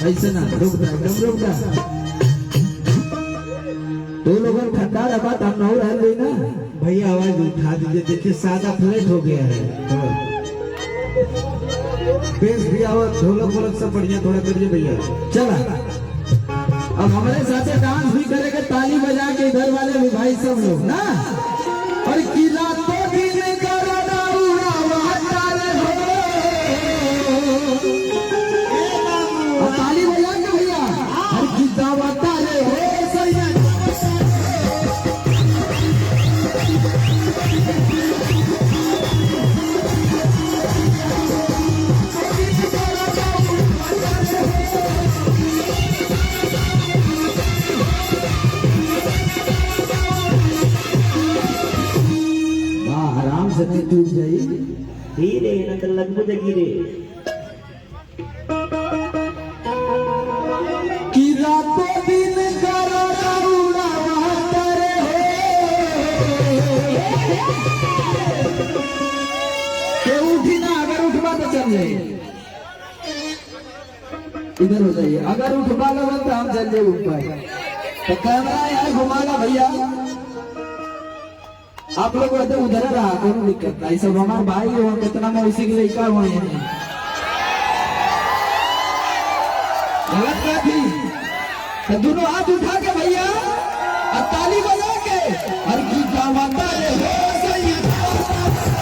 ऐसे ना रुक जा एकदम रुक जा तो लोगों ठंडा रखा तब ना रह गई ना भैया आवाज उठा दीजिए देखिए सादा फ्लैट हो गया है बेस भी आवाज ढोलक वोलक सब बढ़िया थोड़ा करिए भैया चला अब हमारे साथ डांस भी करेंगे ताली बजा के इधर वाले भी भाई सब लोग ना और किला तो दिन करना उड़ावातारे हो और ताली बजा के भैया हर किला वातारे हो सैया आराम से टूट जाई धीरे न तो लगभग गिरे कि रातों दिन करना उड़ावातारे हो के उठी ना अगर उठवा तो चल जाइए इधर हो जाइए अगर उठवा लो तो हम चल जाए ऊपर तो कैमरा यार घुमाना भैया आप लोग कहते उधर रहा कोई दिक्कत नहीं सब हमारे भाई हो कितना मौसी की लड़का हुआ है गलत बात थी तो दोनों हाथ उठा के भैया और ताली बजा के हर की गावाता रे हो सही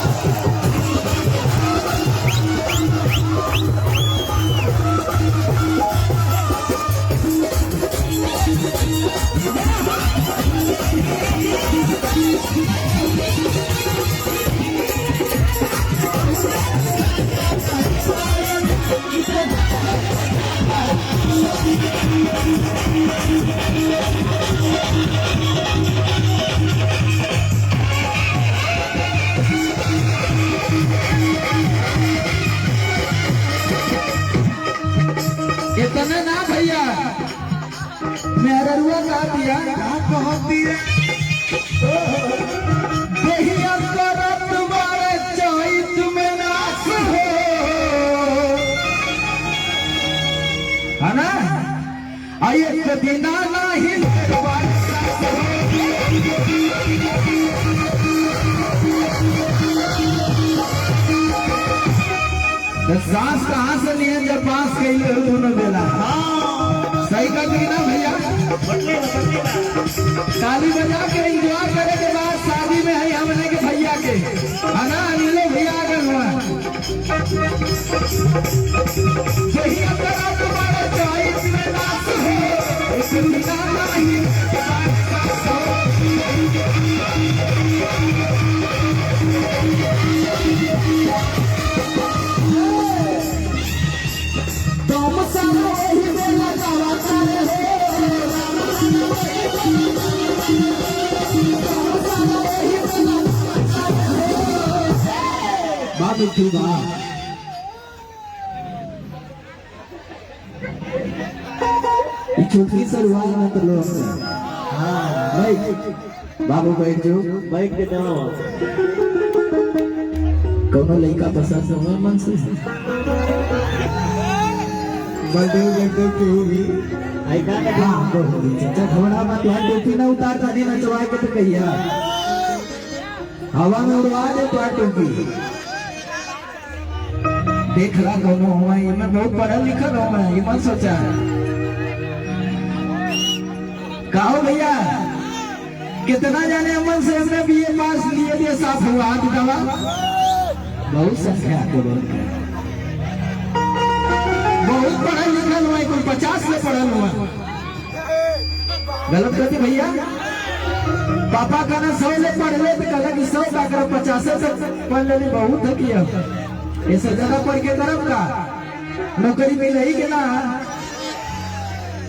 इतना ना भैया मेरा रुआ का दिया बहुत दिया भैया करत तुम्हारे चैत में नाच हो है ना आइए कदीना नहीं सांस कहाँ से लिए जब पास कहीं दोनों बेला सही कर दी ना भैया ताली बजा के एंजॉय करे के बाद शादी में है हमने के भैया के है ना अनिलो भैया अगर हुआ भैया करा तुम्हारा चॉइस में नाच है इसलिए नहीं तुम सब ही मेला गावाता रे बाबू ठीक बा छोटी सरुआल में तो लोग हाँ भाई बाबू बैठ जाओ बैठ के जाओ कौन लड़का पसंद हुआ मन से बर्थडे क्यों भी आई का हाँ तो चाचा घोड़ा में तो टोपी ना उतार था ना चवा के तो कहिया हवा में उड़वा दे तो टोपी देख रहा दोनों हुआ ये मैं बहुत पढ़ा लिखा हूँ मैं ये मत सोचा कहो भैया कितना जाने अमन से हमने बीए पास लिए लिए साफ हुआ हाथ दवा बहुत संख्या को बहुत पढ़ा लिखा हुआ कोई 50 से पढ़ा हुआ गलत करती भैया पापा का ना 100 से पढ़ ले तो कहला कि 100 का कर 50 से पढ़ लेने बहुत है किया ऐसे ज्यादा पढ़ के तरफ का नौकरी मिल ही के ना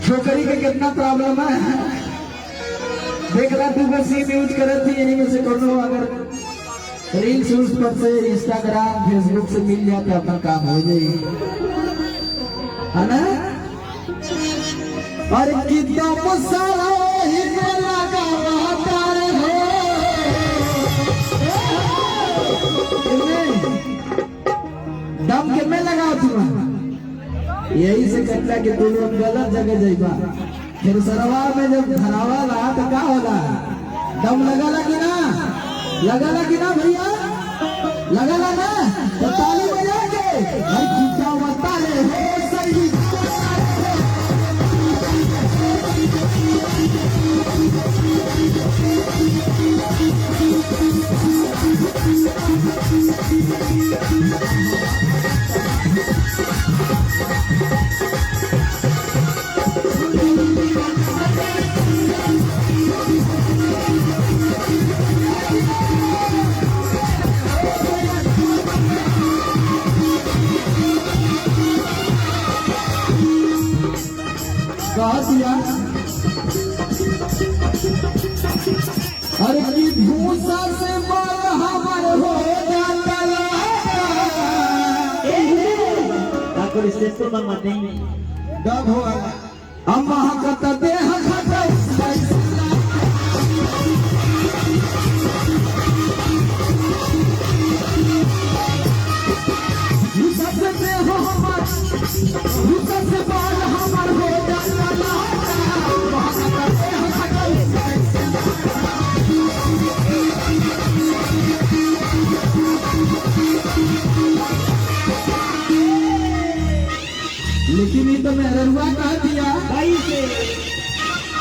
छोकरी के कितना प्रॉब्लम है देख रहा तू बस ये यूज कर थी इन्हीं में से कोनो अगर रील्स उस पर से इंस्टाग्राम फेसबुक से मिल जाते अपना काम हो जाए है ना और कितना मसाला ही लगा तारे हो दम के में लगा तुम यही से कहला कि तू लोग गलत जगह जाइबा। फिर सरवा में जब धरावा रहा तो का होला? दम लगला कि ना? लगला कि ना भैया? लगला ना? तो ताली बजा के हर खींचा मता ले हो सही। कहा दिया अरे की भूसा से बाल हमार हो जाता ठाकुर स्टेज पर मंगवाते हैं डब हो अम्मा कहता देह खाता सबसे हो हमार सबसे बाल हमार हो जाता लेकिन ये तो मेहरुआ कह दिया भाई से।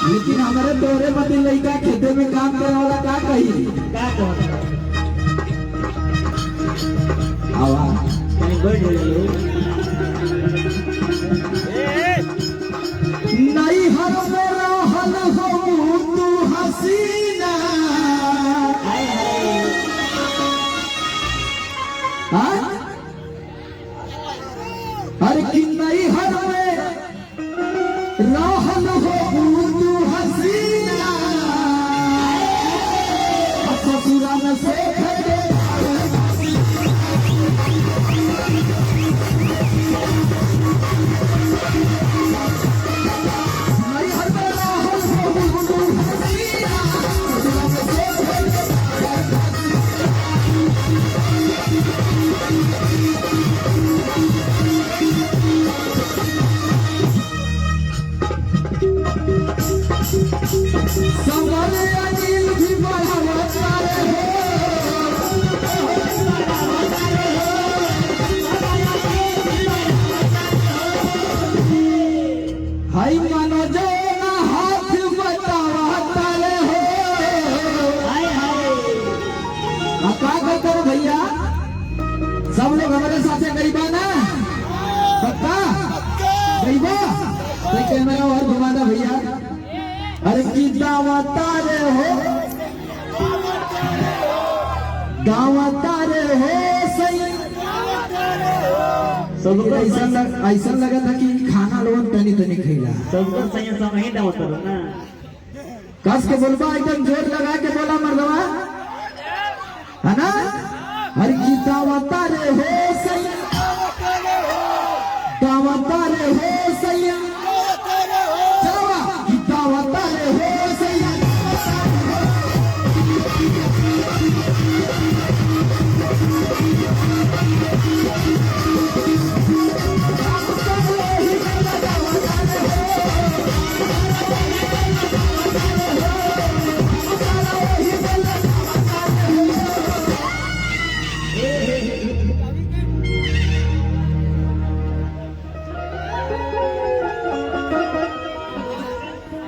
लेकिन हमारे तोरे बदे लड़का खेते में काम करे वाला का कही क्या कहता आवाज कहीं बैठ रही नहीं हर मेरा हल हो तू हसीना हाँ? हर की नहीं हर में राहल हो तू हसीना ससुरा में से हाय मानो जो ना हाथ बतावा हो का करो भैया सब लोग हमारे साथ गरीबा ना पक्का गरीबा तो कैमरा और घुमाना भैया अरे की दावता रे हो दावता रे हो सही सब ऐसा लगा था कि खाना लोग तनी तनी खैला सबको सही समय दाव करो ना कस के बोलबा एकदम जोर लगा के बोला मर्दवा है ना हर की दावता रे हो सही दावता रे हो सही चलो की दावता रे हो सही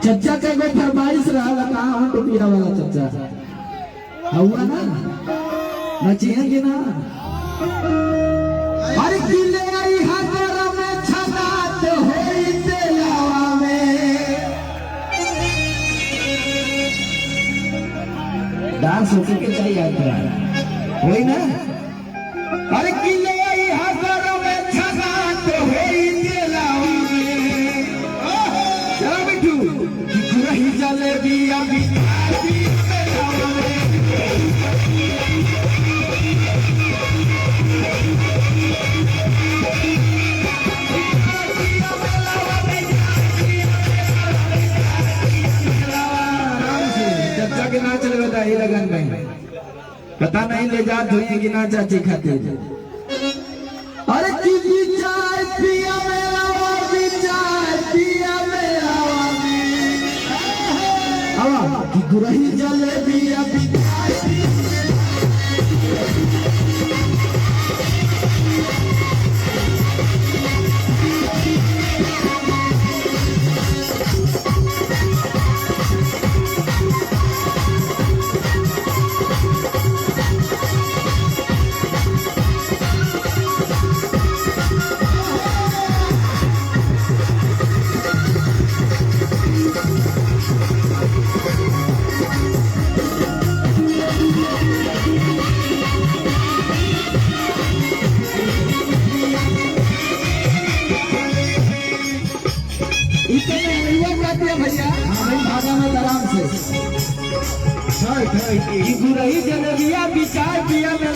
चचा के कोई फरमाइश रहा कहा तो पीरा वाला चचा हुआ ना नचिएंगे ना हर किले आई हजरा में छनात होई तेलावा में डांस होके के चाहिए आता होई ना हर किले आई हजरा में छनात होई तेलावा में चलो बिट्टू रही जलेबी अभी चचा के नाच लगा ये लगन में पता नहीं ले जा धोइए कि ना चाची खाते अरे की चाय पिया मेरा गुरही जलेबिया बिकाई इतने युवा कहते हैं भैया हमें भागा में आराम से हाँ, हाँ, गुरही जलेबिया बिचार पिया में